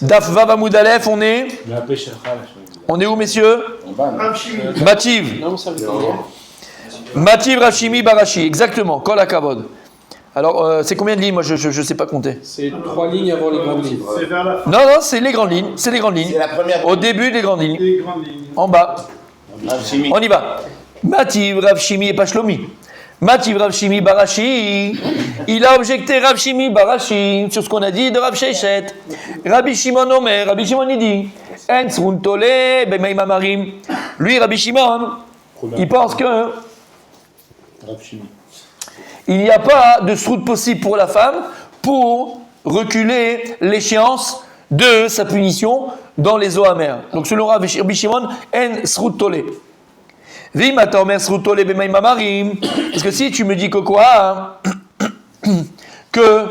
Daf Vav Amud Aleph, on est où, messieurs? Mativ. Mativ Rachimi Barashi, exactement, Kol HaKavod. Alors, c'est combien de lignes? Moi, je ne sais pas compter. C'est 3 lignes avant les grandes lignes. Non, c'est les grandes lignes. C'est les grandes lignes. C'est la première. Au début des grandes lignes. En bas. On y va. Mativ Rav Shimi et pas Shlomi. Mativ Rav Shimi Barashi. Il a objecté Rav Shimi Barashi sur ce qu'on a dit de Rav Sheshet. Rabbi Shimon Omer, Rabbi Shimon il dit En Srun Tole Bemaim Amarim. Lui, Rabbi Shimon, il pense que Rav Shimi. il n'y a pas de srout possible pour la femme pour reculer l'échéance de sa punition dans les eaux amères. Donc selon Rabbi Shimon, en srout tole. Vim atormer srout tole bemaim amarim. Parce que si tu me dis que quoi, que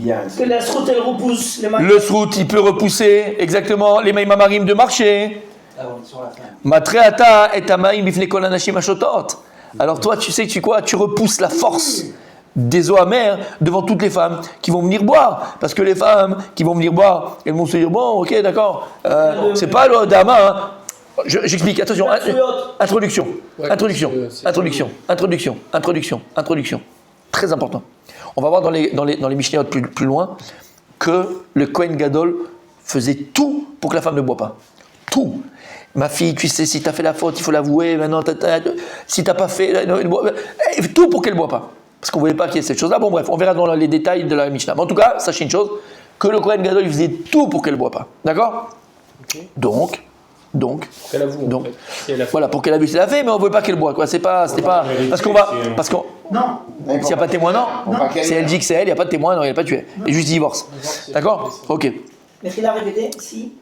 la srout elle repousse les mains. le srout il peut repousser exactement les maim amarim de marcher. Matreata et amaim bifne kol anashim ashotot. Alors toi, tu sais, tu repousses la force des eaux amères devant toutes les femmes qui vont venir boire. Parce que les femmes qui vont venir boire, elles vont se dire, bon, ok, d'accord, c'est pas l'eau d'Ama. Hein. J'explique, attention, introduction. Très important. On va voir dans les Mishnayot plus loin que le Kohen Gadol faisait tout pour que la femme ne boit pas. Tout. Ma fille, tu sais, si tu as fait la faute, il faut l'avouer. Maintenant, si tu n'as pas fait, tout pour qu'elle ne boit pas. Parce qu'on ne voulait pas qu'il y ait cette chose-là. Bon, bref, on verra dans les détails de la Mishnah. Mais en tout cas, sachez une chose, que le Kohen Gadol, il faisait tout pour qu'elle ne boit pas. D'accord? Okay. Donc, qu'elle avoue, en fait. Si voilà, pour qu'elle avoue, c'est la fait, mais on ne veut pas qu'elle boit. C'était pas, parce qu'on non. S'il n'y a pas de témoin, non. Si elle dit que c'est elle, il n'y a pas de témoin, non, il n'y a pas de tuer. Et juste divorce. D'accord? Ok. Mais qu'il a répété, si.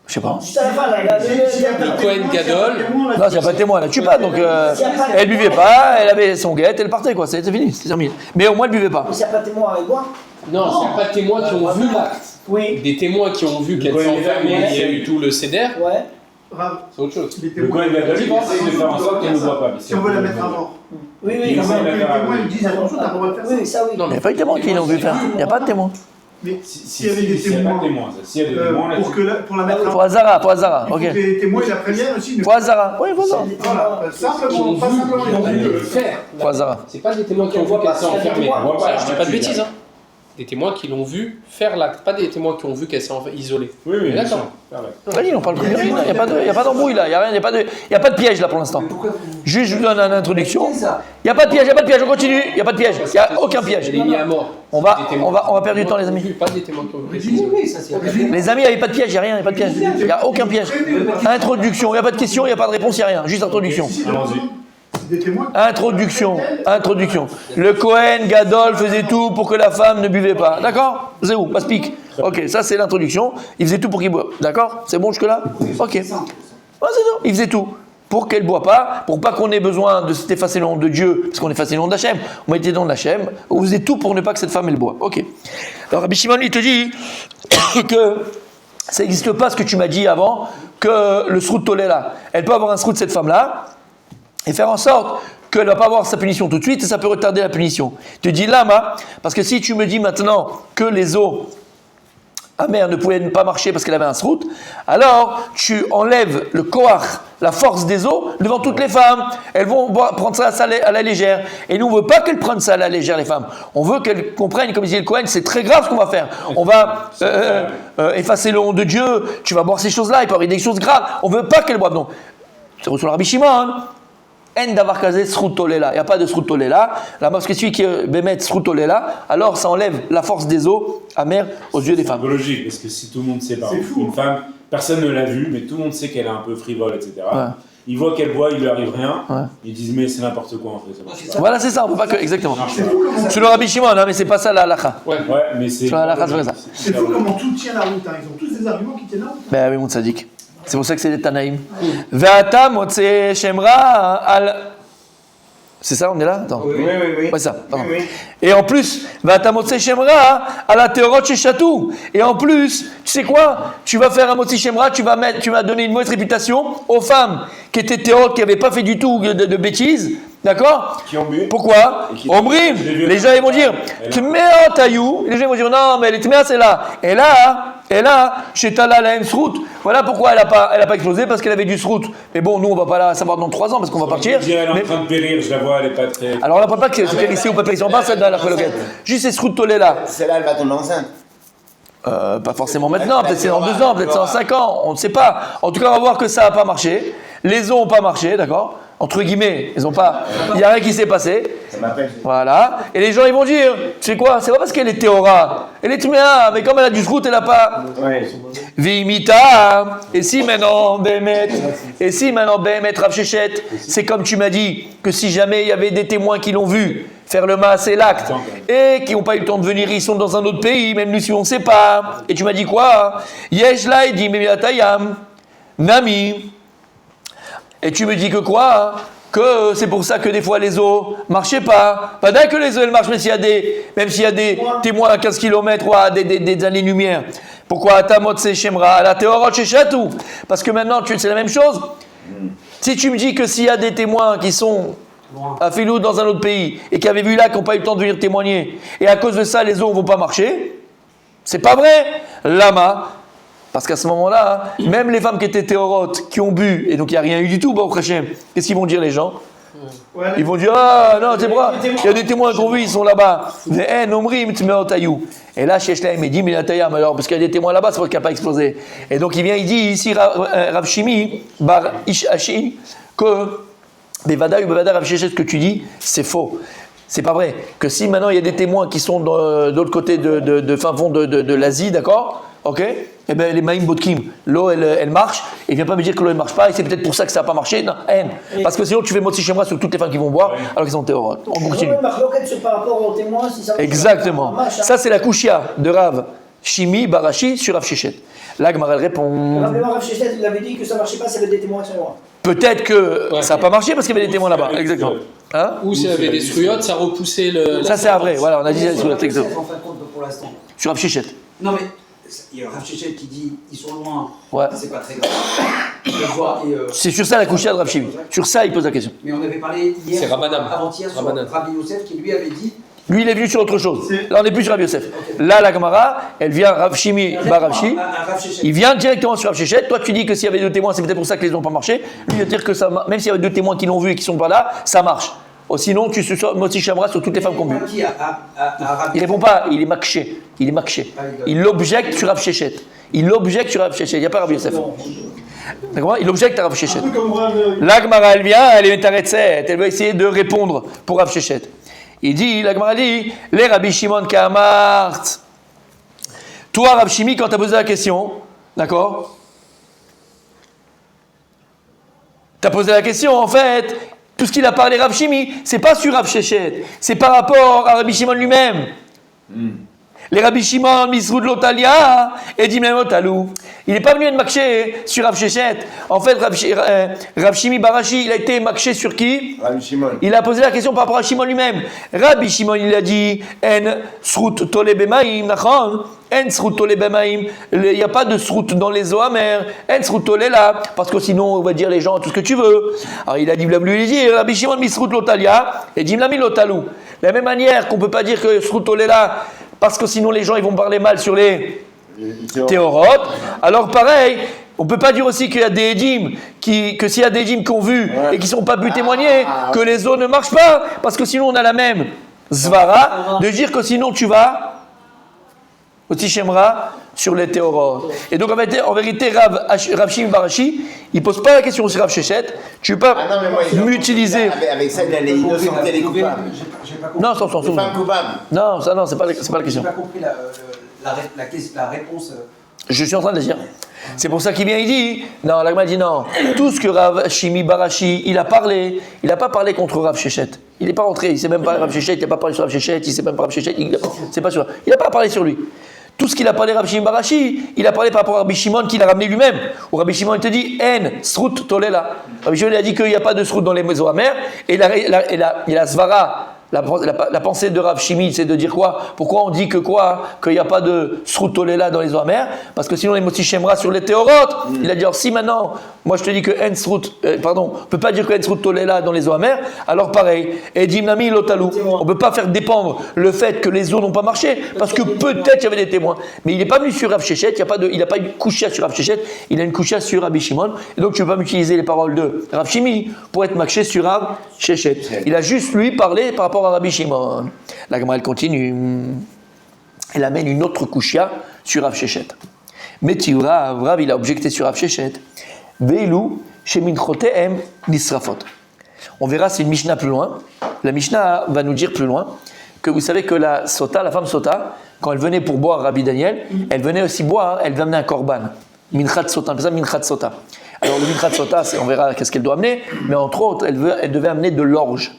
Je sais pas. Juste à la fin, là, le Kohen Gadol. Non, s'il n'y a pas de témoin, elle ne tue pas. Donc, elle ne buvait pas, elle avait son guette, elle partait, quoi. C'était fini, c'est terminé. Mais au moins, elle ne buvait pas. Mais s'il n'y a pas de témoin, elle boit. Non, s'il n'y a pas de témoins qui ont vu l'acte. Oui. Des témoins qui ont vu qu'elle s'est enfermée, il y a eu tout le céder. Ouais. C'est autre chose. Le Kohen Gadol, il essaye de faire en sorte qu'elle ne boit pas. Si on veut la mettre à mort. Oui, Les témoins, ils disent attention, t'as pas le droit de faire ça. Oui, ça oui. Non, mais il n'y a pas eu de témoin qui l'ont vu faire. Il n'y a pas de témoin. Mais s'il y avait des témoins, s'il y a des témoins pour la mettre à mort. Pour Azara, Il ok. faut que les témoins, ils la préviennent aussi. Pour Azara, oui, voilà. Voilà, simplement, pas simplement ils ont vu le faire. Pour Azara. C'est pas des témoins qui ont vu qu'elle s'est enfermée. Voilà, Je dis pas de bêtises, hein. Des témoins qui l'ont vu faire l'acte, pas des témoins qui ont vu qu'elle s'est isolée. Oui, d'accord. Vas-y, on parle plus rien, il n'y a pas d'embrouille là, il n'y a pas de piège là pour l'instant. Juste, je vous donne une introduction. Il n'y a pas de piège, on continue, il n'y a pas de piège, il n'y a aucun piège. Elle est mise à mort. On va perdre du temps, les amis. Pas des témoins qui ont vu. Les amis, il n'y avait pas de piège, il n'y a rien, il n'y a pas de piège. Il n'y a aucun piège. Introduction, il n'y a pas de question, il n'y a pas de réponse, il n'y a rien. Juste introduction. Introduction. Le Kohen Gadol faisait tout pour que la femme ne buvait pas. D'accord? C'est où? Passe-pique. Ok, ça c'est l'introduction. Il faisait tout pour qu'il boive. D'accord? C'est bon jusque-là? Ok. Ouais, c'est tout. Il faisait tout. Pour qu'elle ne boive pas, pour pas qu'on ait besoin de s'effacer le nom de Dieu, parce qu'on effaçait le nom d'Hachem. On mettait le nom d'Hachem. On faisait tout pour ne pas que cette femme elle boive. Ok. Alors Rabbi Shimon, il te dit que ça n'existe pas ce que tu m'as dit avant, que le srout tolé là, elle peut avoir un srout de cette femme-là, et faire en sorte qu'elle ne va pas avoir sa punition tout de suite, et ça peut retarder la punition. Tu te dis lama, parce que si tu me dis maintenant que les eaux amères ne pouvaient pas marcher parce qu'elle avait un srout, alors tu enlèves le koach, la force des eaux, devant toutes les femmes. Elles vont prendre ça à la légère. Et nous, on ne veut pas qu'elles prennent ça à la légère, les femmes. On veut qu'elles comprennent, comme disait le Kohen, c'est très grave ce qu'on va faire. On va effacer le nom de Dieu, tu vas boire ces choses-là, il peut y avoir des choses graves. On ne veut pas qu'elles boivent. Donc, c'est sur le Rabbi Shimon. En d'avoir casé sroutolela. Il n'y a pas de sroutolela. Là, parce que celui qui bémet sroutolela, alors ça enlève la force des eaux amères aux yeux des femmes. C'est logique, parce que si tout le monde sait pas, une femme, personne ne l'a vue, mais tout le monde sait qu'elle est un peu frivole, etc. Ouais. Ils voient qu'elle boit, il lui arrive rien. Ouais. Ils disent mais c'est n'importe quoi en fait. Voilà, c'est ça. On peut pas que exactement. C'est le Rabbi Shimon, hein, mais c'est pas ça la halakha. Ouais, mais c'est. La halakha, c'est vrai ça. C'est fou comment tout tient la route. Hein. Ils ont tous des arguments qui tiennent la route. Ben oui, mon tzaddik. C'est pour ça que c'est des Tanaïm. Ve'ata motse shemra al. C'est ça, on est là? Attends. Oui. Ouais, ça, pardon. Oui. Et en plus, Ve'ata motse shemra à la théorot chez Chatou. Et en plus, tu sais quoi? Tu vas faire un motse shemra, tu vas donner une mauvaise réputation aux femmes qui étaient théorot, qui n'avaient pas fait du tout de bêtises. D'accord? Qui ont bu. Pourquoi? Et qui- Omrim. Les gens ils vont dire Tmea Tayou. Les gens ils vont dire non, mais les Tmea c'est là. Et là, chez Tala la Srout. Voilà pourquoi elle a pas explosé, parce qu'elle avait du Srout. Mais bon, nous on va pas la savoir dans 3 ans parce qu'on va partir. Je dirais, elle est Mais- en train de périr, je la vois, elle est pas très. Alors on n'apprend pas que c'est ici ou pas périr. On parle ça dans la coloquette. Juste ces Srout Tolé là. Celle-là, elle va tomber enceinte. Pas forcément maintenant, peut-être c'est dans 2 ans, peut-être c'est dans 5 ans, on ne sait pas. En tout cas, on va voir que ça n'a pas marché. Les eaux n'ont pas marché, d'accord? Entre guillemets, ils ont pas. Il n'y a rien qui s'est passé. Ça m'appelle. Voilà. Et les gens ils vont dire, tu sais quoi? C'est pas parce qu'elle est théora. Elle est tméa, mais comme elle a du zrout, elle n'a pas. Ouais. Vimita. Et si maintenant, Bémet, Rav Shechet, c'est comme tu m'as dit, que si jamais il y avait des témoins qui l'ont vu faire le mas et l'acte, et qui n'ont pas eu le temps de venir, ils sont dans un autre pays, même nous si on ne sait pas. Et tu m'as dit quoi? Yesh la et dit Memiatayam, Nami. Et tu me dis que quoi? Que c'est pour ça que des fois les eaux marchaient pas. Pas d'accord que les eaux elles marchent, mais même s'il y a des témoins à 15 km ou à des années-lumière. Pourquoi Atamot c'est Shemra, la Théorot chez Chatou? Parce que maintenant c'est la même chose. Si tu me dis que s'il y a des témoins qui sont à Filou dans un autre pays et qui avaient vu là, qui n'ont pas eu le temps de venir témoigner, et à cause de ça les eaux ne vont pas marcher, c'est pas vrai. Lama. Parce qu'à ce moment-là, même les femmes qui étaient théorotes, qui ont bu, et donc il n'y a rien eu du tout, Baruch Hashem, qu'est-ce qu'ils vont dire les gens? Ils vont dire ah non, c'est vrai, il y a des témoins qu'on vu, ils sont là-bas. Et là, Shechlaim, il dit Minatayam, alors, parce qu'il y a des témoins là-bas, c'est pour qu'il n'a pas explosé. Et donc il vient, il dit ici, Rav Shimi, Bar Ishashi, que Bevada Rav Shechet, ce que tu dis, c'est faux. C'est pas vrai. Que si maintenant il y a des témoins qui sont de l'autre côté de fin fond de l'Asie, d'accord? Ok? Eh bien, les Maïm Bodkim, l'eau elle marche, et viens pas me dire que l'eau elle marche pas, et c'est peut-être pour ça que ça n'a pas marché. Non, haine. Parce que sinon tu fais Motsi Shemra sur toutes les femmes qui vont boire, alors qu'ils sont théorotes. On continue. Par rapport aux témoins, si ça Exactement. Ça, c'est la Kushia de Rav Shimi Barashi sur Rav Shechet. Là, Gemara elle répond. Rav Shechet, il avait dit que ça marchait pas, ça avait des témoins sur moi. Peut-être que ça n'a pas marché parce qu'il y avait des témoins là-bas. Exactement. Hein? Ou s'il y avait des struyotes, ça repoussait le. Ça, c'est vrai. Voilà, on a dit ça sur le texte. En fin de compte, pour l'instant. Sur Rav Shechet. Non, mais il y a Rav Shechet qui dit ils sont loin, Ouais. c'est pas très grave. Je le vois, et, C'est sur ça la Kushia de Rav Shimi. Sur ça, il pose la question. mais on avait parlé hier, C'est Rabbanan. avant-hier, sur Rabbanan. Rabbi Youssef qui lui avait dit Lui, il est venu sur autre chose. Là, on n'est plus sur Rav Yosef. Là, la Gemara, elle vient Rav Shimi Bar Rav Shi. Il vient directement sur Rav Shechet. Toi, tu dis que s'il y avait 2 témoins, c'est peut-être pour ça que les n'ont pas marché. Lui, il va dire que ça, même s'il y avait 2 témoins qui l'ont vu et qui sont pas là, ça marche. Oh, sinon, tu suis Motsi Shamra sur toutes les femmes qu'on bu. Il répond pas, il est makché. Il est makché. Il objecte sur Rav Shechet. Il objecte sur Rav Shechet. Il n'y a pas Rav Yosef. D'accord? Il objecte à Rav Shechet. La Gemara, elle vient, elle est métaretzet. Elle va essayer de répondre pour Rav Shechet. Il dit, la Gemara dit, les Rabbi Shimon Kamart. Toi, Rav Shimi, quand tu as posé la question, d'accord? Tu as posé la question, en fait, tout ce qu'il a parlé Rav Shimi, c'est pas sur Rav Shechet, c'est par rapport à Rabbi Shimon lui-même. Les Rabbi Shimon, Misrud Lotalia, et Dimem Otalou. Il n'est pas venu être makché sur Rav Shechet. En fait, Rav Shimi Barashi, il a été makché sur qui? Rabbi Shimon. Il a posé la question par rapport à Shimon lui-même. Rabbi Shimon, il a dit En srut tole bemaim, nachon? En srut tole bemaim. Il n'y a pas de srut dans les eaux amères. En srut tole là. Parce que sinon, on va dire les gens tout ce que tu veux. Alors il a dit il dit Rabbi Shimon, misrut lotalia, et Dimlami lotalou. De la même manière qu'on ne peut pas dire que srut tole là, parce que sinon les gens ils vont parler mal sur les théorotes. Alors pareil, on ne peut pas dire aussi qu'il y a des édimes, que s'il y a des édimes qui ont vu et qui ne sont pas pu témoigner, que les eaux ne marchent pas, parce que sinon on a la même zvara, de dire que sinon tu vas au Tishemra sur les théorotes. Et donc en vérité, Rav Shimi Barashi, il ne pose pas la question sur Rav Shechet, tu ne peux pas m'utiliser. Avec ça, il a les innocents et les coupables. Non, sans Les femmes coupables. Non, ça non, c'est pas la question. J'ai pas compris la réponse. Je suis en train de le dire. C'est pour ça qu'il vient, il dit, non, l'Agma dit non. Tout ce que Rav Shimi Barashi, il a parlé, il n'a pas parlé contre Rav Shechet. Il n'est pas rentré, il ne sait même pas Rav Shechet, il n'a pas parlé sur Rav Shechet, il ne sait même pas Rav Shechet, c'est pas sûr. Il n'a pas parlé sur lui. Tout ce qu'il a parlé Rav Shimi Barashi, il a parlé par rapport à Rabbi Shimon qu'il a ramené lui-même. Où Rabbi Shimon il te dit, En, srut tolela. Rabbi Shimon il a dit qu'il n'y a pas de srut dans les maisons amères, et il a svara La pensée de Rav Shimi, c'est de dire quoi? Pourquoi on dit que quoi? Qu'il n'y a pas de Srut Tolela dans les eaux amères? Parce que sinon, les Motsi Shemra sur les Théorotes, il a dit, alors si maintenant, moi je te dis que on ne peut pas dire que En Srut Tolela dans les eaux amères, alors pareil, et Dimnami Lotalou, on ne peut pas faire dépendre le fait que les eaux n'ont pas marché, parce que peut-être il y avait des témoins. Mais il n'est pas venu sur Rav Shechet, il n'a pas eu couché sur Rav Shechet, il a une couché sur Rabbi Shimon, et donc tu ne peux pas m'utiliser les paroles de Rav Shimi pour être marché sur Rav Shechet. Il a juste lui parlé par rapport à Rabbi Shimon. La Gemara elle continue. Elle amène une autre kouchia sur Rav Shechet. Mais Rav il a objecté sur Rav Shechet. Veilou sheminchotehem nisrafot. On verra, c'est une Mishnah plus loin. La Mishnah va nous dire plus loin que vous savez que la femme Sota, quand elle venait pour boire Rabbi Daniel, elle venait aussi boire, elle venait un korban. Minchat Sota, on appelle ça Minchat Sota. Alors le Minchat Sota, on verra qu'est-ce qu'elle doit amener, mais entre autres, elle devait amener de l'orge.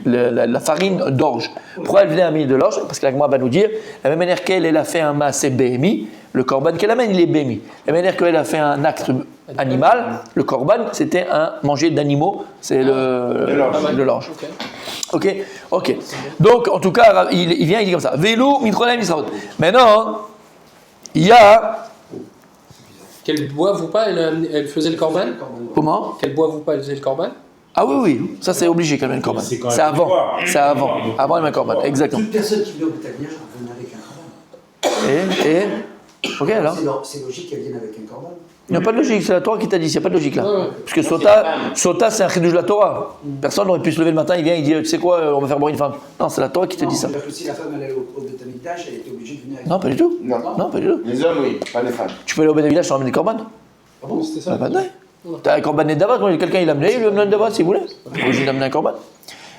La farine d'orge. Pourquoi elle venait amener de l'orge? Parce que la Gemara va nous dire, la même manière qu'elle a fait un maasé BMI, le korban qu'elle amène, il est BMI. La même manière qu'elle a fait un acte animal, le korban, c'était un manger d'animaux, c'est de l'orge. Ok. Donc, en tout cas, il vient, il dit comme ça. Vélo, mitrolem, israot. Maintenant, il y a. Qu'elle boive ou pas, elle faisait le korban? Comment? Qu'elle boive ou pas, elle faisait le korban? Ah oui, ça c'est obligé quand même le korban. C'est avant. Avant le korban, exactement. Toute personne qui venait au Bétamiage venait avec un korban. Ok alors. C'est logique qu'elle vienne avec un korban. Il n'y a pas de logique, c'est la Torah qui t'a dit, il n'y a pas de logique là. Parce que Sota c'est un chidouche de la Torah. Personne n'aurait pu se lever le matin, il vient, il dit, tu sais quoi, on va faire boire une femme. Non, c'est la Torah qui te dit ça. Parce que si la femme allait au Bétamiage, elle était obligée de venir avec. Non, pas du tout. Non, pas du tout. Les hommes, oui, pas les femmes. Tu peux aller au Bénévillage sans ramener des korban. Ah bon, c'était ça? Pas de t'as un korban d'Avat, quelqu'un il l'a amené, il lui a amené un d'Avat s'il voulait. Il est obligé d'amener un korban.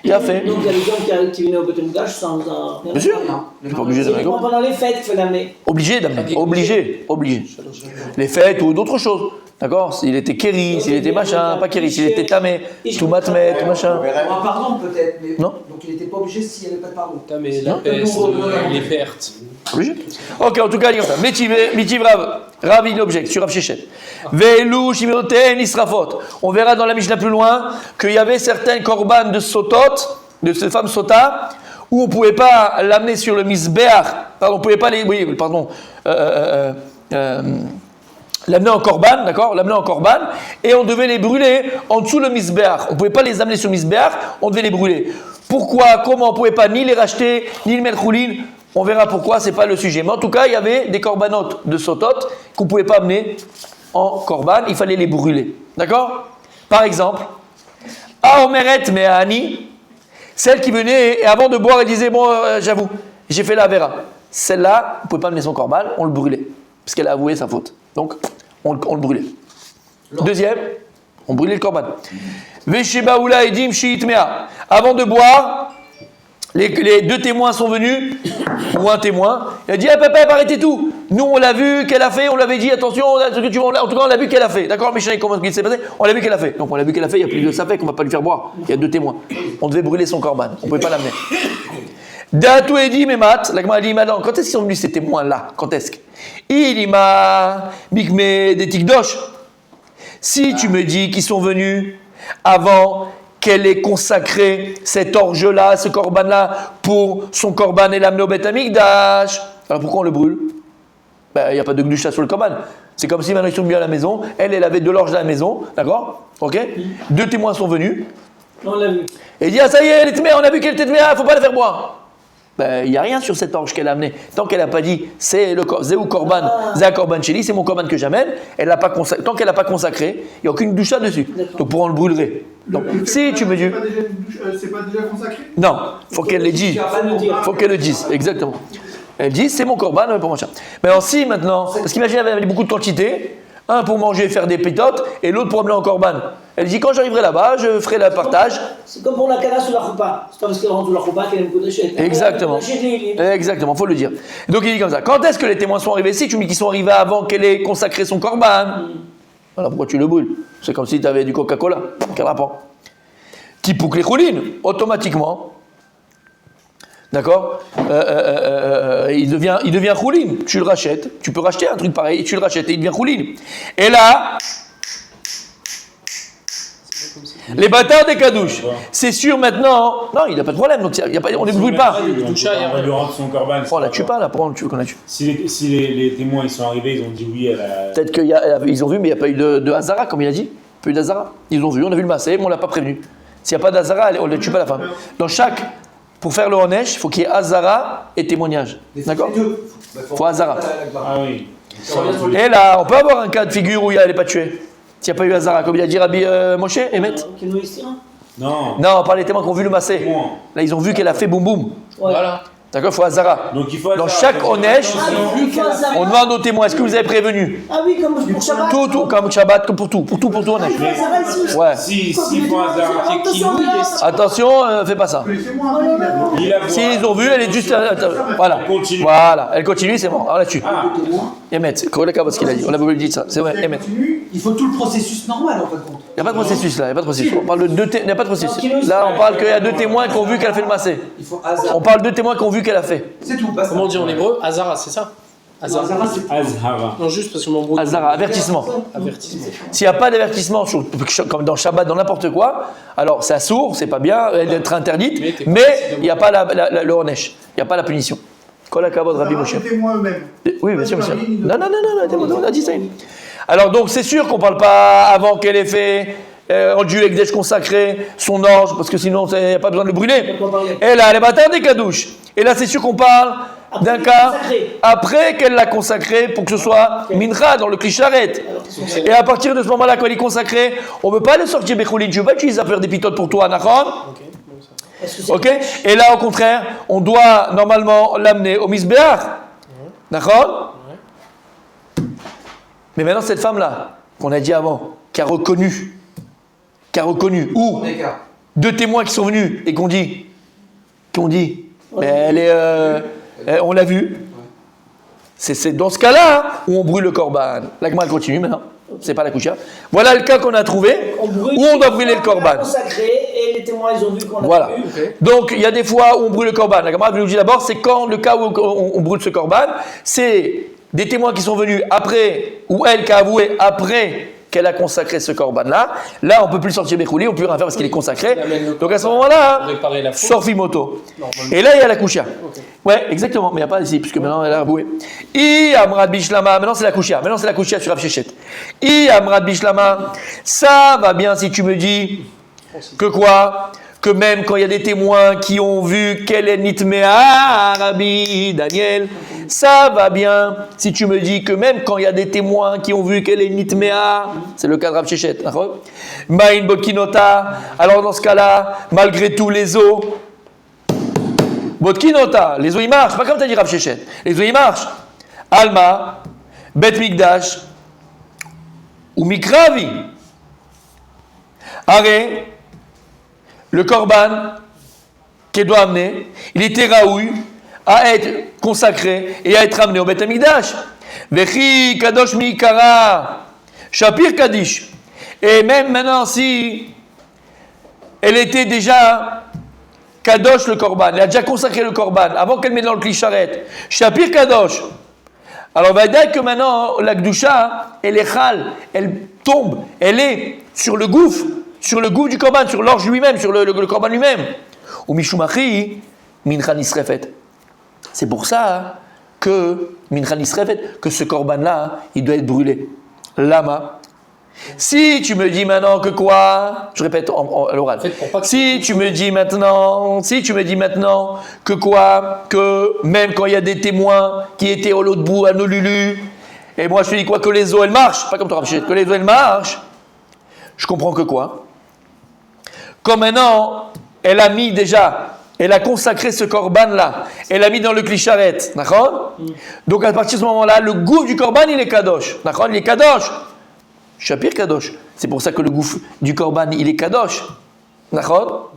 Il a fait. Donc il y a des hommes qui venaient au Bétamiage sans. Bien sûr. Il n'est pas obligé d'amener un korban. Pendant les fêtes, il faut l'amener. Obligé d'amener. Obligé. Les fêtes ou d'autres choses. D'accord? S'il était kéri, s'il était machin, pas kéri, s'il était tamé, tout matmet, tout machin. Pardon peut-être, mais. Non. Donc il n'était pas obligé s'il n'y avait pas de pardon. Mais la peste, les pertes. Obligé. Ok, en tout cas, il dit comme ça. Mitiv Rav, il objecte sur Rav Shechet. Veilou shimioten israfot. On verra dans la Mishnah plus loin qu'il y avait certains korban de sotot, de ces femmes sota, où on ne pouvait pas l'amener sur le misbeach. Pardon, on ne pouvait pas les. Oui, pardon. L'amener en korban, d'accord? L'amener en korban, et on devait les brûler en dessous le misbeach. On ne pouvait pas les amener sur le misbeach, on devait les brûler. Pourquoi? Comment? On ne pouvait pas ni les racheter, ni le mettre choulin. On verra pourquoi, c'est pas le sujet. Mais en tout cas, il y avait des korbanotes de sotot qu'on ne pouvait pas amener en korban, il fallait les brûler. D'accord? Par exemple, Aomeret Me'ani, celle qui venait et avant de boire, elle disait, bon, j'avoue, j'ai fait la vera. Celle-là, on ne pouvait pas amener son korban, on le brûlait. Parce qu'elle a avoué sa faute. Donc, on le brûlait. Deuxième, on brûlait le korban. Veshebaoula edim shiitmea. Avant de boire, les deux témoins sont venus, ou un témoin, il a dit, papa, arrêtez tout. Nous, on l'a vu qu'elle a fait, on l'avait dit, attention, en tout cas, on l'a vu qu'elle a fait. D'accord, Michel, comment il s'est passé? On l'a vu qu'elle a fait. Donc, on l'a vu qu'elle a fait, il n'y a plus de safek, on ne va pas lui faire boire. Il y a deux témoins. On devait brûler son korban, on ne pouvait pas l'amener. Datou Edi Memat, la Gemara dit, maintenant, quand est-ce qu'ils sont venus ces témoins-là? Quand est-ce que? Il m'a bigmé des tikdosh. Si tu me dis qu'ils sont venus avant qu'elle ait consacré cet orge-là, ce korban-là, pour son korban et l'amener au Beth Amikdash, alors pourquoi on le brûle? Il n'y a pas de gdusha sur le korban. C'est comme si maintenant ils sont venus à la maison, elle avait de l'orge à la maison, d'accord? Ok? Deux témoins sont venus. On l'a vu. Et il dit, ah ça y est, elle est témé, on a vu qu'elle était témé, il ne faut pas la faire boire. Il n'y a rien sur cette orge qu'elle a amenée. Tant qu'elle n'a pas dit, c'est le Zéou Korban, Zéa Korban Sheli, c'est mon Korban que j'amène, tant qu'elle n'a pas consacré, il n'y a aucune doucha dessus. Donc pour on le brûlerait. Donc si tu me dis. C'est pas déjà consacré? Non, il faut qu'elle le dise. Il faut qu'elle le dise, exactement. Elle dit, c'est mon Korban pour mon chat. Mais aussi maintenant, parce qu'imagine, elle avait beaucoup de quantité. Un pour manger et faire des pétotes, et l'autre pour amener en korban. Elle dit, quand j'arriverai là-bas, je ferai le partage. C'est comme pour la canasse ou la choupa. C'est pas parce qu'elle rentre sous la choupa qu'elle aime beaucoup d'échecs. Exactement. Exactement, il faut le dire. Donc il dit comme ça. Quand est-ce que les témoins sont arrivés? Si tu me dis qu'ils sont arrivés avant qu'elle ait consacré son korban, voilà pourquoi tu le brûles. C'est comme si tu avais du Coca-Cola. Quel rapport? Tipouk les choulines, automatiquement. D'accord? Il devient choulin. Tu le rachètes. Tu peux racheter un truc pareil. Tu le rachètes et il devient choulin. Et là, Les bâtards des Kadouches. C'est sûr maintenant. Non, il n'a pas de problème. Donc on ne brûle pas. On va lui rendre son corban. On la tue pas là. Pourquoi tu veux qu'on la tue? Si les témoins ils sont arrivés, ils ont dit oui à la. Peut-être qu'ils ont vu, mais il n'y a pas eu de Hazara, comme il a dit. Il n'y a pas eu d'Hazara. Ils ont vu, on a vu le massé, mais on ne l'a pas prévenu. S'il n'y a pas d'Hazara, on ne tue pas la femme. Pour faire le Honesh, il faut qu'il y ait Hazara et témoignage. D'accord? Il faut Hazara. Ah oui. Et là, on peut avoir un cas de figure où elle n'est pas tuée. S'il n'y a pas eu Hazara, comme il a dit Rabbi Moshe, Emet. Non. Non, on parle des témoins qui ont vu le massé. Là, ils ont vu qu'elle a fait boum boum. Voilà. D'accord, il faut Hazara. Donc il faut Dans chaque Honesh, on demande aux témoins, est-ce que vous avez prévenu? Ah oui, comme pour Shabbat. Tout, comme Shabbat, comme pour tout Honesh. Ouais. Si font hasard, Attention, fais pas ça. il a S'ils ont vu, elle est juste. Voilà. Continue. Voilà, elle continue, c'est bon. Alors là-dessus. Ah. Emet, c'est parce qu'il a dit. On avait dit ça. C'est vrai, Emet. Il faut tout le processus normal en fin de compte. Il n'y a pas de processus là, il n'y a pas de processus. On parle de deux témoins. Il n'y a pas de processus. Là, on parle qu'il y a deux témoins qui ont vu qu'elle a fait le massé. Il faut hasard. On parle de deux témoins qui ont vu qu'elle a fait. C'est tout. Basta. Comment on dit en hébreu? Hazara, c'est ça? Hazara. Azhara. Non, juste parce que mon brou. Hazara, avertissement. Avertissement. S'il n'y a pas d'avertissement, comme dans Shabbat, dans n'importe quoi, alors c'est assourd, c'est pas bien, elle doit être interdite, mais il n'y a pas le Honesh, il n'y a pas la punition. Kol hakavod, Rabbi Moshe. Les témoins eux-mêmes. Oui, bien sûr, monsieur. Non, on a dit ça. Alors donc c'est sûr qu'on ne parle pas avant qu'elle ait fait en Dieu Ekdesh consacré son orge, parce que sinon il n'y a pas besoin de le brûler. Et là, les bâtards des Kadouches. Et là c'est sûr qu'on parle d'un cas après qu'elle l'a consacré pour que ce soit Mincha dans le Klisharet. Et à partir de ce moment-là, quand il est consacré, on ne peut pas le sortir Bechoulin. Tu ne veux pas utiliser à faire des pitotes pour toi, Nachon. Ok. Et là, au contraire, on doit normalement l'amener au Misbéach. D'accord. Mais maintenant, cette femme-là, qu'on a dit avant, qui a reconnu, ou deux témoins qui sont venus et qui ont dit, mais elle est, on l'a vu. C'est dans ce cas-là où on brûle le korban. La Gemara continue maintenant. C'est pas la coucha. Voilà le cas qu'on a trouvé où on doit brûler le korban. Consacré et les témoins ils ont vu qu'on a Voilà. vu. Donc il y a des fois où on brûle le korban. La Gemara nous dit d'abord, c'est quand le cas où on brûle ce korban, c'est des témoins qui sont venus après, ou elle qui a avoué après qu'elle a consacré ce korban-là. Là, on ne peut plus sortir Bechouli, on ne peut rien faire parce qu'il est consacré. Donc à ce moment-là, Sorfi moto. Et là, il y a la coucha. Ouais, exactement, mais il n'y a pas ici, puisque maintenant elle a avoué. I Amrad Bishlama, maintenant c'est la coucha. Maintenant c'est la coucha sur Rav Shechet. I Amrad Bishlama, ça va bien si tu me dis que quoi? Que même quand il y a des témoins qui ont vu qu'elle est Nitmea, Rabbi Daniel, ça va bien si tu me dis que même quand il y a des témoins qui ont vu qu'elle est Nitmea, c'est le cas de Rav Shechet, Ma'in Botkinota, alors dans ce cas-là, malgré tout les os, Botkinota, les os ils marchent, pas comme tu as dit Rav Shechet, les os ils marchent. Alma, Bet Mikdash, ou Mikravi. Arrête. Le korban qu'elle doit amener, il était raoui à être consacré et à être amené au Beth Amikdash. Vechi kadosh mikara shapir kadish. Et même maintenant, si elle était déjà kadosh le korban, elle a déjà consacré le korban avant qu'elle mette dans le klisharet, shapir kadosh. Alors on va dire que maintenant la gdusha, elle est chal, elle tombe, elle est sur le gouffre du korban, sur l'orge lui-même, sur le korban lui-même. Ou mishumachi, mincha nisrefet. C'est pour ça que mincha nisrefet, que ce korban-là, il doit être brûlé. Lama. Si tu me dis maintenant que quoi? Je répète à l'oral. Si tu me dis maintenant que quoi? Que même quand il y a des témoins qui étaient au l'autre bout à Nolulu, et moi je te dis quoi? Que les os elles marchent, pas comme toi, que les os elles marchent. Je comprends que quoi? Comme maintenant, elle a consacré ce korban-là, elle l'a mis dans le klisharet, d'accord? Donc à partir de ce moment-là, le gouffre du korban, il est kadosh, d'accord? Il est kadosh. Shapir kadosh. C'est pour ça que le gouffre du korban, il est kadosh, d'accord?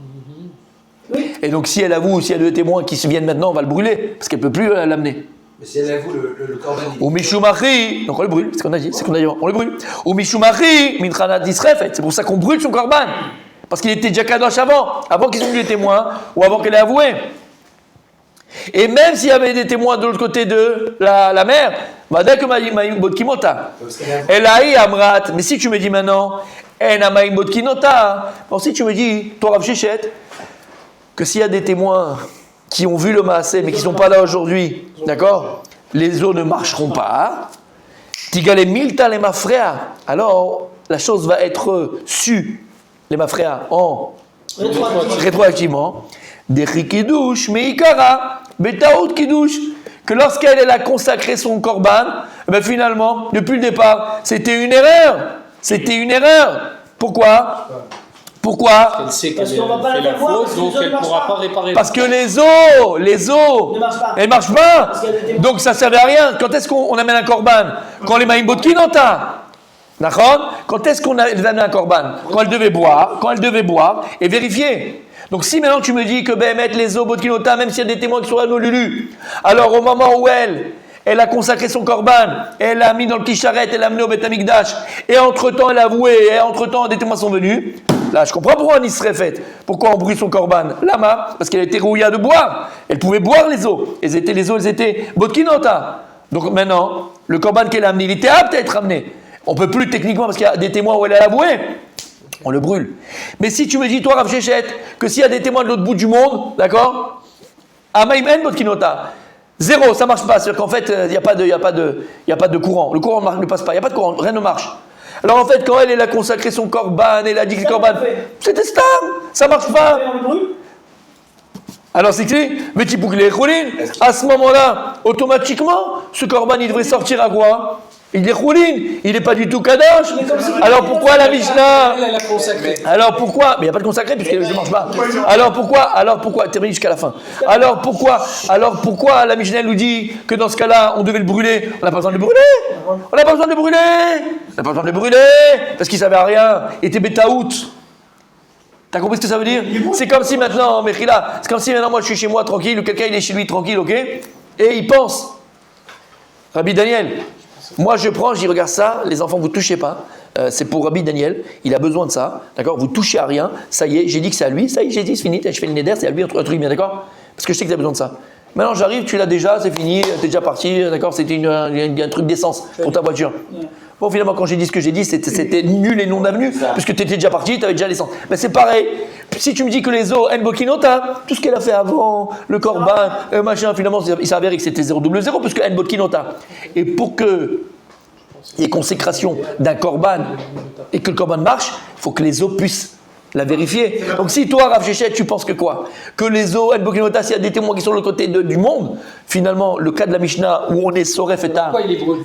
Et donc si elle avoue, si elle a deux témoins qui se viennent maintenant, on va le brûler, parce qu'elle ne peut plus l'amener. Mais si elle avoue le korban. Ou mishumachi, donc on le brûle, c'est ce qu'on a dit, on le brûle. Ou mishumachi, minchana disrefet, c'est pour ça qu'on brûle son korban. Parce qu'il était déjà kadosh avant qu'ils soient venus les témoins, ou avant qu'elle ait avoué. Et même s'il y avait des témoins de l'autre côté de la mer, elle a eu amrat, mais si tu me dis maintenant, En Amaim Botkinota. Bon, si tu me dis, toi Rav Shechet, que s'il y a des témoins qui ont vu le Maasé, mais qui ne sont pas là aujourd'hui, d'accord, les eaux ne marcheront pas. Tigale Milta les Mafréa. Alors, la chose va être sue, les Mafréa, en rétroactivement. Des Kiddush, Meikara, Betaout Kiddush. Que lorsqu'elle a consacré son korban, ben finalement, depuis le départ, c'était une erreur. C'était une erreur. Pourquoi? Pourquoi? Elle sait Parce qu'elle qu'on va pas fait la la voir, faute, parce que donc les autres elle ne marchent pourra pas. pas réparer. Parce que les eaux, Ne marchent pas. elles marchent pas. Parce qu'il y a des témoins. Donc ça servait à rien. Quand est-ce qu'on amène un korban? Quand les maïm botkinota. D'accord? Quand est-ce qu'on amène un korban? Quand elle devait boire et vérifier. Donc si maintenant tu me dis que mettre les eaux botkinota, même s'il y a des témoins qui sont à nos lulu, alors au moment où elle a consacré son korban, elle l'a mis dans le petit charrette, elle l'a amené au Beth Amikdash, et entre-temps elle a avoué, et entre-temps des témoins sont venus, là je comprends pourquoi on y serait fait. Pourquoi on brûle son korban? Lama, parce qu'elle était rouilla de boire. Elle pouvait boire les eaux. Les eaux, elles étaient botkinota. Donc maintenant, le korban qu'elle a amené, il était apte à être amené. On peut plus techniquement, parce qu'il y a des témoins où elle a avoué, on le brûle. Mais si tu me dis, toi Rav Shechet, que s'il y a des témoins de l'autre bout du monde, d'accord, Amaim en botkinota. Zéro, ça marche pas. C'est-à-dire qu'en fait, il n'y a pas de courant. Le courant ne passe pas. Il n'y a pas de courant. Rien ne marche. Alors en fait, quand elle a consacré son korban, elle a dit que le korban, c'était stable. Ça marche pas. On le brûle. Alors c'est que mais tu peux les rouler. À ce moment-là, automatiquement, ce korban, il devrait sortir à quoi? Il est roulin, il n'est pas du tout kadosh. Alors pourquoi la Mishnah? Elle a consacré. Alors pourquoi? Mais il n'y a pas de consacré puisqu'elle ne mange pas. Alors pourquoi? Termine jusqu'à la fin. Alors pourquoi la Mishnah nous dit que dans ce cas-là, on devait le brûler? On n'a pas besoin de le brûler. On n'a pas besoin de le brûler. On n'a pas besoin de le brûler parce qu'il ne savait rien. Il était bêta-out. T'as compris ce que ça veut dire? C'est comme si maintenant, Mechila, c'est comme si maintenant moi je suis chez moi tranquille ou quelqu'un il est chez lui tranquille, ok? Et il pense. Rabbi Daniel. Moi, je prends, j'y regarde ça, les enfants, vous ne touchez pas. C'est pour Rabbi Daniel, il a besoin de ça, d'accord? Vous touchez à rien, ça y est, j'ai dit que c'est à lui, ça y est, j'ai dit, c'est fini, je fais le neder, c'est à lui, un truc bien, d'accord? Parce que je sais que tu as besoin de ça. Maintenant, j'arrive, tu l'as déjà, c'est fini, t'es déjà parti, d'accord? C'était un truc d'essence pour ta voiture. Bon, finalement, quand j'ai dit ce que j'ai dit, c'était nul et non avenu, puisque tu étais déjà parti, tu avais déjà l'essence. Mais c'est pareil. Si tu me dis que les eaux, en bokinota, tout ce qu'elle a fait avant, le korban, machin, finalement, il s'est avéré que c'était 0,0, puisque en bokinota. Et pour que il y ait consécration d'un korban et que le korban marche, il faut que les eaux puissent la vérifier. Donc si toi, Rav Shechet, tu penses que quoi? Que les eaux, en bokinota, s'il y a des témoins qui sont de l'autre côté du monde, finalement, le cas de la Mishnah où on est soref et tard. Pourquoi il est brûlé?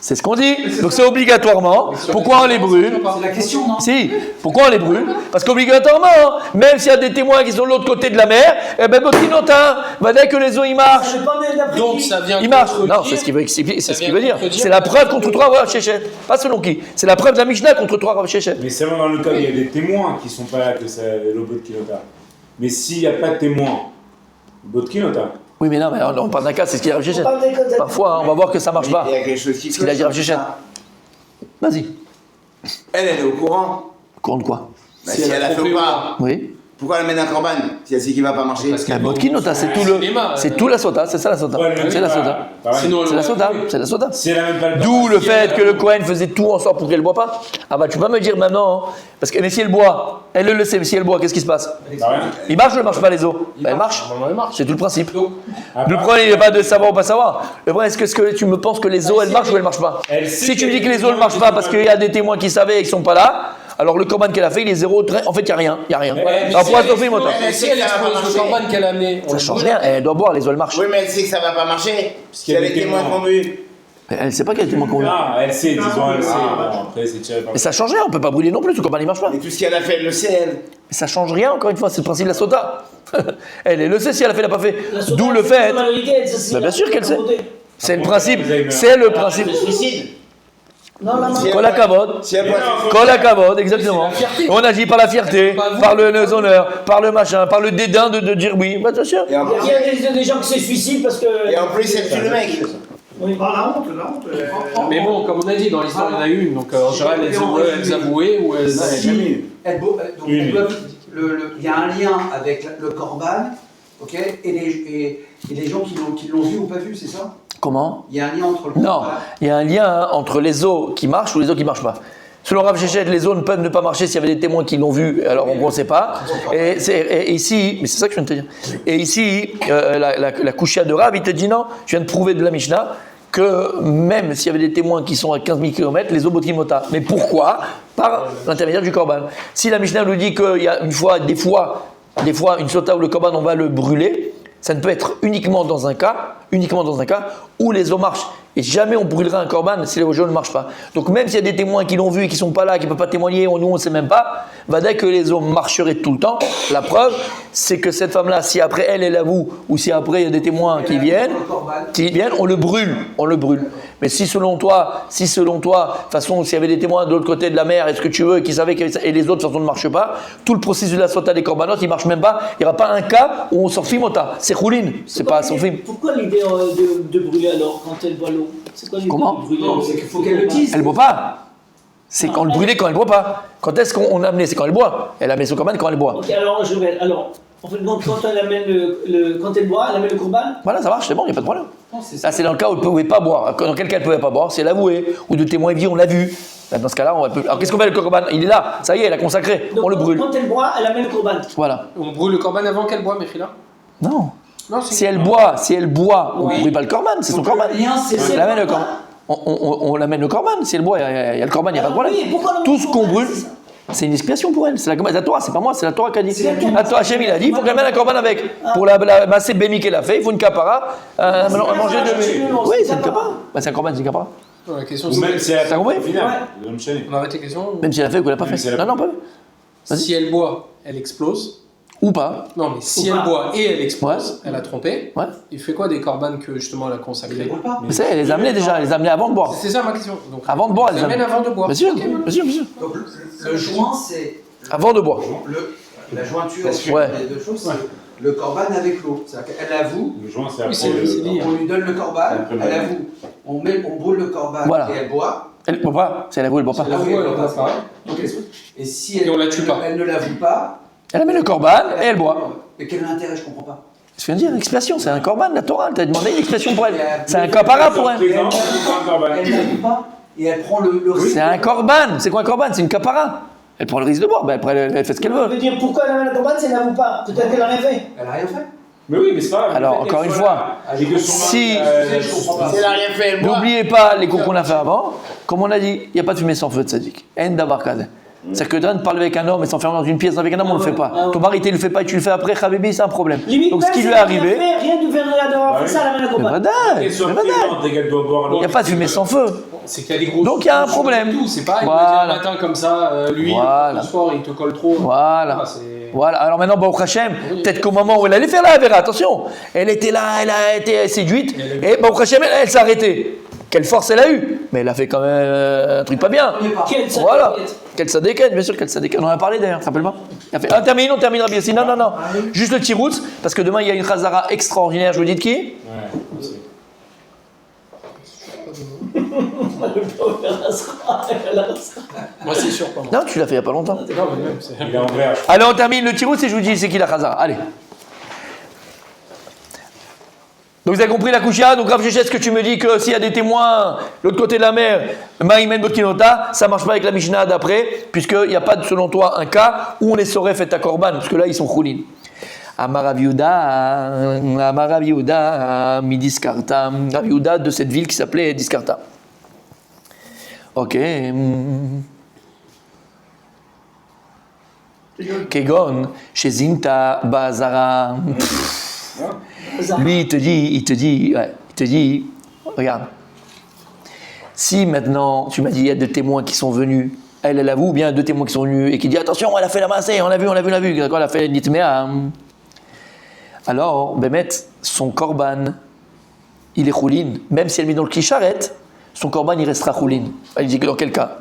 C'est ce qu'on dit. Donc c'est obligatoirement. Pourquoi on les brûle? C'est la question, non? Si. Pourquoi on les brûle? Parce qu'obligatoirement, même s'il y a des témoins qui sont de l'autre côté de la mer, eh ben Bokinota, dès que les eaux ils marchent, Ça dépend d'après Donc qui. ça vient ils marchent. contredire- Non, c'est ce qu'il veut expliquer. C'est ça ce qu'il vient veut dire. contredire- C'est la preuve contre toi, Rav Shechet. Pas selon qui. C'est la preuve de la Mishnah contre toi, Rav Shechet. Mais seulement dans le cas où il y a des témoins qui ne sont pas là que c'est l'obotkinota. Mais s'il n'y a pas de témoins, botkinota. Oui, mais non, mais on parle d'un cas, c'est ce qu'il a Rav Shechet. On parle des cas- Parfois, on va voir que ça marche pas. Il y a quelque chose qui Ce qu'il a dit Rav Shechet. Vas-y. Elle est au courant. Compte quoi? Bah, si elle a fait ou pas, Oui. pourquoi elle mène un corban si elle sait qu'il va pas marcher? Parce que- La Bokinota, c'est tout le. C'est tout la sota, c'est ça la sota. Ouais, C'est la sota. Sinon, C'est la sota, c'est la sota. Si elle a même pas le D'où temps, le si fait elle a- que le Kohen faisait tout en sorte pour qu'elle ne boit pas. Ah bah tu peux pas me dire maintenant, hein. Parce que mais si elle boit, elle le sait, mais si elle boit, qu'est-ce qui se passe? Bah, rien. Il marche ou ne marche pas les eaux? Bah, elle marche. Normalement, elle marche. C'est tout le principe. Donc, Le problème, il n'est pas de savoir ou pas savoir. Le problème, est-ce que tu me penses que les eaux, elles marchent ou elles marchent pas? Elle sait Si tu me dis qu'elle que les eaux ne marchent pas parce qu'il y a des témoins qui savaient et qui ne sont pas là, alors le korban qu'elle a fait, il est zéro. En fait, il n'y a rien. Il n'y a rien. Mais Alors pourquoi si tu fais moto? elle expose le corban qu'elle a amené, on Ça le change brûle. rien. Elle doit boire, les eaux, elles marchent. Oui, mais elle sait que ça va pas marcher. Si qu'il y a elle est des témoin témoins. convenu. Mais elle ne sait pas qu'elle est témoin convaincu. Non, elle sait, disons, elle sait. Bon, après, c'est tiré par. Mais ça change rien. On ne peut pas brûler non plus. Le korban, il ne marche pas. Et tout ce qu'elle a fait, elle le sait, elle. Mais ça change rien, encore une fois, c'est le principe de la sota. Elle le sait si elle a fait, elle n'a pas fait. La soda, D'où le c'est fait. la majorité, elle sait si Bah, bien elle a sûr qu'elle la sait. volonté. C'est le Contre principe. Alzheimer. C'est le principe. Le suicide. Non, non, non. Si elle Kol boit- hakavod. Si elle boit- Kol hakavod, exactement. C'est la fierté. On agit par la fierté, Pas vous. par le honneur, par le machin, par le dédain de dire oui. Bah, bien sûr. Et en Il plus, y a des gens qui se suicident parce que. et en plus, elle tue le mec. Oui. Ah, la honte. Mais bon, comme on a dit, dans l'histoire, il y en a eu une. Donc en général, elles avouaient ou elles. Si donc, Une. elles doivent- il y a un lien avec le korban, ok, et les gens qui l'ont vu ou pas vu, c'est ça? Comment? Il y a un lien entre le Non, korban. il y a un lien entre les eaux qui marchent ou les eaux qui ne marchent pas. Selon Rav Shechet, les zones peuvent ne pas marcher s'il y avait des témoins qui l'ont vu, alors on ne sait pas. Et ici, mais c'est ça que je viens de te dire. Et ici, la Kushia de Rav, il te dit non, je viens de prouver de la Mishnah que même s'il y avait des témoins qui sont à 15 000 km, les Obotrimota. Mais pourquoi? Par l'intermédiaire du Korban. Si la Mishnah nous dit qu'il y a des fois, une sota où le Korban, on va le brûler, ça ne peut être uniquement dans un cas où les eaux marchent. Et jamais on brûlera un korban si les eaux ne marchent pas. Donc même s'il y a des témoins qui l'ont vu et qui ne sont pas là, qui ne peuvent pas témoigner, nous on ne sait même pas, dès que les eaux marcheraient tout le temps, la preuve, c'est que cette femme-là, si après elle avoue, ou si après il y a des témoins qui viennent, on le brûle. Mais si selon toi, de toute façon, s'il y avait des témoins de l'autre côté de la mer, est-ce que tu veux, qui savaient que et les autres de toute façon ne marchent pas, tout le processus de la sota des korbanot, il ne marche même pas. Il n'y aura pas un cas où on sort fimota. C'est choulin, c'est pas son film. Pourquoi l'idée de brûler alors quand elle boit l'eau? C'est quoi l'idée Comment de brûler? Non, c'est qu'il faut qu'elle le dise. Elle ne boit pas. C'est quand le brûler quand elle ne boit pas. Quand est-ce qu'on a amené? C'est quand elle boit. Elle a amené son korban quand elle boit. Ok, alors je vais. Alors, en fait, donc, quand elle amène quand elle boit, elle amène le korban. Voilà, ça marche, c'est bon, il n'y a pas de problème. Non, c'est Là, c'est dans le cas où elle ne pouvait pas boire. Dans quel cas elle ne pouvait pas boire? C'est l'avoué. Ou de témoins vivants, on l'a vu. Là, dans ce cas-là, on va. Alors, qu'est-ce qu'on fait avec le korban? Il est là, ça y est, elle a consacré. Donc, On le brûle. Quand elle boit, elle amène le korban. Voilà. On brûle le korban avant qu'elle boit, Mechila? Non. Non, Si elle boit, on ne brûle pas le korban, c'est son korban. Le lien, c'est On l'amène le korban. On l'amène le korban. Si elle boit, il y a le korban, il n'y a pas de problème. Oui, pourquoi non? Tout ce qu'on brûle, C'est ça. c'est une expiation pour elle. C'est la Torah, c'est pas moi, c'est la Torah qui a dit. C'est la La Torah, Hachem, il a dit, il faut qu'elle mène un korban avec. Pour la massée bémi qu'elle a fait, il faut une kapara. Manger de. Oui, c'est une kapara. C'est un korban, c'est une kapara. La question, Ou c'est même si elle T'as compris? au final, le même chaîne. on arrête les questions. Même si elle a fait ou qu'elle n'a pas Même si fait. elle a Non, non, pas. Vas-y. Si elle boit, elle explose. Ou pas. Non, mais si Ou elle pas. boit et elle explose, elle a trompé. Ouais. Il fait quoi des corbanes que justement elle a consacrés? pas. Mais ça, elle les a amenés déjà, elle les a amenés avant de boire. C'est ça ma question. Donc, Avant de boire, elle elle les amène amène. avant de boire. Bien sûr, Ok, bien sûr, bien sûr. Donc le joint, c'est Avant de boire. la jointure Ouais. des deux choses, c'est le korban avec l'eau. C'est-à-dire qu'elle avoue, Le joint, c'est Oui, après c'est dit. on lui donne le korban, elle avoue, on brûle le korban Voilà. et elle boit. Elle ne boit pas. Si elle avoue, elle ne boit pas. Elle avoue, elle boit pas. Ok. Et si Et on la tue pas. elle ne l'avoue pas, Elle amène le korban et elle boit. mais quel est l'intérêt, je comprends pas. Je viens de dire, expiation, c'est un korban, la Torah. T'as demandé une expiation pour elle. C'est un kapara pour elle. Présent, c'est pas un korban. Elle l'avoue pas et elle prend le risque. C'est un korban. C'est quoi un korban? C'est une kapara. Elle prend le risque de boire. Ben, après, elle fait ce qu'elle Je veut. veux dire, pourquoi elle amène le korban si elle n'avoue pas? Peut-être qu'elle a rien fait. Elle a rien fait. Mais oui, mais c'est pas grave. Alors, Le fait encore qu'elle une soit fois, là, et que son si- mari, Je comprends pas. Si elle a rien fait, elle boit. N'oubliez pas les cours qu'on a fait avant. Comme on a dit, il n'y a pas de fumée sans feu de sadique. En davar kadeh. C'est-à-dire que de parler avec un homme et s'enfermer dans une pièce avec un homme, on ne le fait pas. Ah ouais. Ton mari, tu le fais pas et tu le fais après, Habibi, c'est un problème. Limite, Donc ce même qui si lui est elle a arrivé, rien fait, rien de faire d'avoir Bah fait oui. ça, elle amène le mais korban. vadaï, qu'elle soit mais vadaï. présente et qu'elle doit boire l'eau. Il n'y a pas de fumée sans feu. C'est qu'il y a des gros. Donc, il y a un sous- problème. tout. C'est pas, il Voilà. va dire le matin comme ça, lui, Voilà. le soir, il te colle trop. Voilà. Ah, c'est- Voilà. Alors maintenant, Baruch Hashem, Oui. peut-être qu'au moment où elle allait faire la Avera, attention, elle était là, elle a été séduite, et Baruch Hashem, elle s'est arrêtée. Quelle force elle a eu? Mais elle a fait quand même un truc pas bien. Quelle Voilà. sadéquette. Quelle sadéquette, bien sûr, quelle sadéquette. On en a parlé d'ailleurs, rappelle pas. On termine Rabbi Yossi. Non, non, non. Juste le tiroutz, parce que demain il y a une chazara extraordinaire. Je vous dis de qui? Ouais, c'est- Moi, c'est sûr, pas moi. Non, tu l'as fait il n'y a pas longtemps. Non, mais même, c'est. Il est en vert. Allez, on termine le tiroutz et je vous dis c'est qui la chazara. Allez. Donc vous avez compris la kushia. Donc Rav Shechet, ce que tu me dis que s'il y a des témoins de l'autre côté de la mer, Maïmen Botkinota, ça marche pas avec la Mishnah d'après, puisqu'il n'y a pas, selon toi, un cas où on les saurait fait à korban, parce que là ils sont choulin. Amar Rav Yehuda, Midiskarta. Rav Yehuda de cette ville qui s'appelait Diskarta. Ok. Kegon, chez Zinta, Bazara. Lui, il te dit, regarde, si maintenant, tu m'as dit, il y a deux témoins qui sont venus, elle avoue, ou bien deux témoins qui sont venus, et qui dit, attention, elle a fait la massée, on l'a vu, d'accord, elle a fait la nitmea. Alors, Bémet, son korban, il est choulin, même si elle met dans le kisharet, son korban, il restera choulin. Il dit que dans quel cas?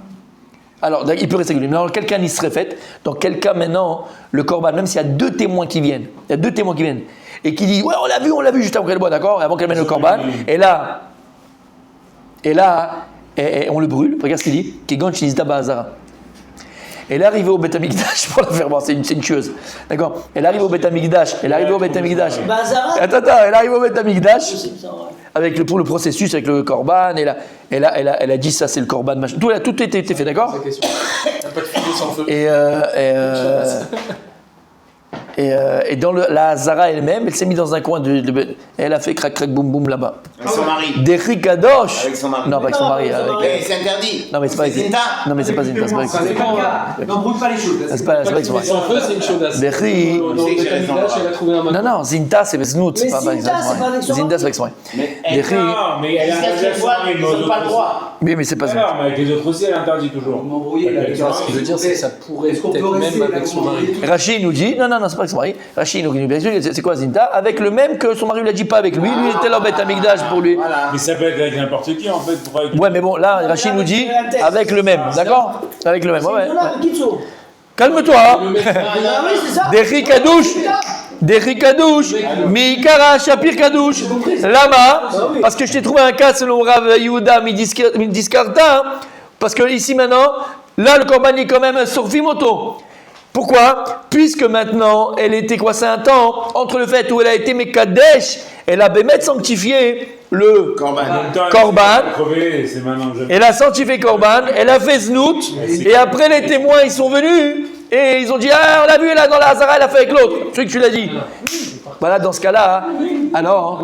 Alors, il peut rester choulin, mais dans quel cas il serait fait? Dans quel cas maintenant, le korban, même s'il y a deux témoins qui viennent, et qui dit, ouais, on l'a vu juste avant qu'elle boit, d'accord, avant qu'elle mène le korban, et là, on le brûle, regarde ce qu'il dit, Kegon Shinizda Ba'azara. Elle est arrivée au Beth Amikdash pour la faire voir, c'est une tueuse. D'accord? Elle arrive au Beth Amikdash. Elle arrive au Beth Amikdash. Bah, Zara, Attends, elle arrive au Beth Amikdash c'est ça, ouais. avec pour le processus, avec le korban. Elle a dit ça, c'est le korban. Machin. Tout a été fait, d'accord? Sa question. T'as pas de fumée sans feu. Et dans la Zara elle-même, elle s'est mise dans un coin elle a fait crac crac boum boum là-bas. Avec son mari. Des Kadosh. Avec son mari. Non, pas avec son mari. Mais c'est interdit. Non, mais c'est pas avec Zinta. Non, mais c'est pas Zinta, c'est pas avec Ça dépend, n'embrouille pas les choses. C'est pas avec son mari. Sans feu, c'est une chaudasse. Des riz. Dans le Betamikdash, elle a trouvé un Non, non, Zinta, c'est Znout, c'est Mais pas avec Zinta, son c'est pas mari. avec son Zinta, mari. c'est avec son mari. Mais Des riz. Non, mais elle a jusqu'à ce interdit à qu'elle son voit, mari, ils mais aux n'ont pas le autres droit. Oui, mais c'est pas ça. Alors, mais avec les autres aussi, elle interdit toujours. M'embrouiller, là, Avec les gars. Ce qu'il veut dire, c'est que ça pourrait Est-ce qu'on peut peut-être rester même là, avec son mari. Rachid nous dit, non, c'est pas avec son mari. Rachid nous dit, bien sûr, c'est quoi Zinta? Avec le même que son mari lui a dit pas avec lui. Lui, il était là au Beth Amikdash pour lui. Voilà. Mais ça peut être avec n'importe qui en fait. Pourquoi avec... Ouais, mais bon, là, Rachid nous dit, avec le même, d'accord? Avec le même, ouais. C'est là, Kitso. Calme-toi. Ah oui, c'est ça. Des riz kadouche. Des riz kadouche. Mikara, Shapir kadouche. Lama. Parce que je t'ai trouvé un cas selon Rav Yehuda Midiskarta. Parce que ici maintenant, là, le korban est quand même sur Vimoto. Pourquoi? Puisque maintenant, elle était coincée un temps entre le fait où elle a été Mekadesh, elle a bémet sanctifié le Corban. En même temps, Korban. elle s'est crevé, c'est maintenant que je... Elle a sanctifié Korban, elle a fait Znout, et après les témoins ils sont venus et ils ont dit ah on l'a vu elle a dans la Hazara, elle a fait avec l'autre, celui que tu l'as dit. Voilà, dans ce cas-là, alors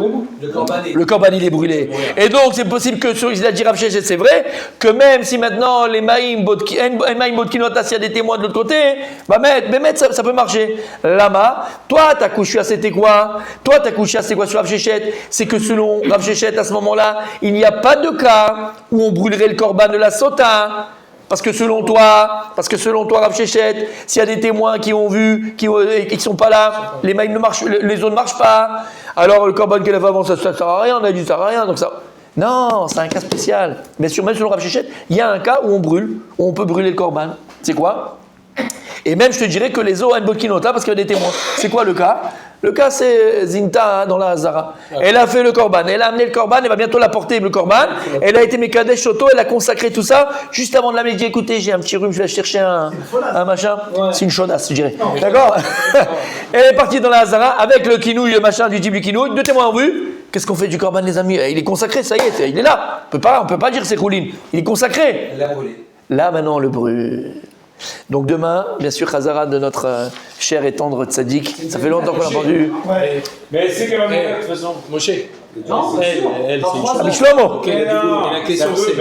le Korban il est brûlé. Et donc c'est possible que sur il a dit Rav Sheshet, c'est vrai que même si maintenant les Maïm Bodkinota, s'il y a des témoins de l'autre côté, bah mettre ça peut marcher. Lama, toi ta couche c'était quoi? Toi ta couche c'est quoi sur Rav Sheshet? C'est que selon Rav Sheshet à ce moment-là, il n'y a pas de cas où on brûlerait le Korban de la Sota. Parce que selon toi, Rav Sheshet, s'il y a des témoins qui ont vu, qui ne sont pas là, les mails ne marchent, les eaux ne marchent pas. Alors le korban qu'elle a fait avant, ça ne sert à rien, on a dit ça sert à rien. Donc ça... Non, c'est un cas spécial. Mais même selon Rav Sheshet, il y a un cas où on brûle, où on peut brûler le korban. C'est quoi? Et même je te dirais que les eaux ont une Bodkinota parce qu'il y a des témoins. C'est quoi le cas? Le cas c'est Zinta dans la Hazara. Elle a fait le korban, elle a amené le korban, elle va bientôt l'apporter le korban. Elle a été Mekadesh Shoto, elle a consacré tout ça. Juste avant de l'amener, elle dit écoutez, j'ai un petit rhume, je vais chercher un machin. C'est une chaudasse, je dirais. D'accord? Elle est partie dans la Hazara avec le kinouille, le machin du type du kinouille. Deux témoins en vue. Qu'est-ce qu'on fait du korban, les amis? Il est consacré, ça y est, il est là. On peut pas dire c'est Khoulin. Il est consacré. Elle l'a brûlé. Là maintenant on le brûle. Donc demain, bien sûr, Hazara de notre cher et tendre tzaddik. Ça fait longtemps qu'on l'a entendu. Mais c'est qu'elle va mourir de toute façon. Moshe. Non, Elle, c'est une Ah, mais Shlomo. Ok, et la question c'est